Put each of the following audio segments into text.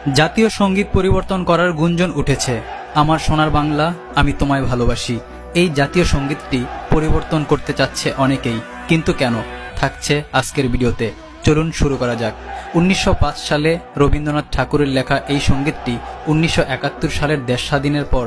জাতীয় সঙ্গীত পরিবর্তন করার গুঞ্জন উঠেছে। আমার সোনার বাংলা, আমি তোমায় ভালোবাসি, এই জাতীয় সঙ্গীতটি পরিবর্তন করতে চাচ্ছে অনেকেই, কিন্তু কেন? থাকছে আজকের ভিডিওতে। চলুন শুরু করা যাক। 1905 সালে রবীন্দ্রনাথ ঠাকুরের লেখা এই সঙ্গীতটি 1971 সালের দেশ স্বাধীনের পর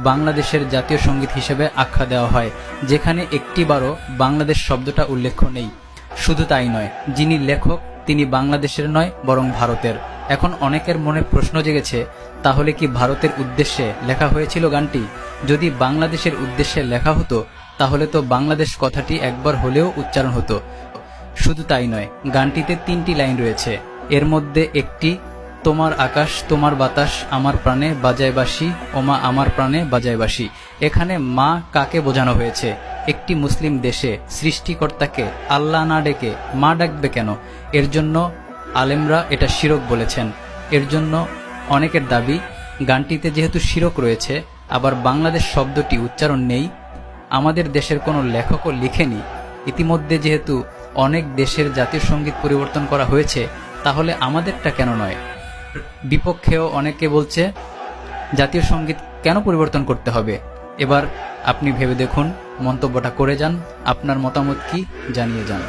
বাংলাদেশের জাতীয় সঙ্গীত হিসেবে আখ্যা দেওয়া হয়, যেখানে একটিবারও বাংলাদেশ শব্দটা উল্লেখ নেই। শুধু তাই নয়, যিনি লেখক তিনি বাংলাদেশের নয় বরং ভারতের। এখন অনেকের মনে প্রশ্ন জেগেছে, তাহলে কি ভারতের উদ্দেশ্যে লেখা হয়েছিল গানটি? যদি বাংলাদেশের উদ্দেশ্যে লেখা হতো তাহলে তো বাংলাদেশ কথাটি একবার হলেও উচ্চারণ হতো। শুধু তাই নয়, গানটিতে 3টি লাইন রয়েছে। এর মধ্যে একটি, তোমার আকাশ তোমার বাতাস আমার প্রাণে বাজায় বাঁশি, ওমা আমার প্রাণে বাজায় বাঁশি। এখানে মা কাকে বোঝানো হয়েছে? একটি মুসলিম দেশে সৃষ্টিকর্তাকে আল্লাহ না ডেকে মা ডাকবে কেন? এর জন্য আলেমরা এটা শিরক বলেছেন। এর জন্য অনেকের দাবি, গানটিতে যেহেতু শিরক রয়েছে, আবার বাংলাদেশ শব্দটি উচ্চারণ নেই, আমাদের দেশের কোনো লেখকও লিখেনি। ইতিমধ্যে যেহেতু অনেক দেশের জাতীয় সঙ্গীত পরিবর্তন করা হয়েছে, তাহলে আমাদেরটা কেন নয়? বিপক্ষেও অনেকে বলছে জাতীয় সঙ্গীত কেন পরিবর্তন করতে হবে। এবার আপনি ভেবে দেখুন, মন্তব্যটা করে যান, আপনার মতামত কি জানিয়ে যান।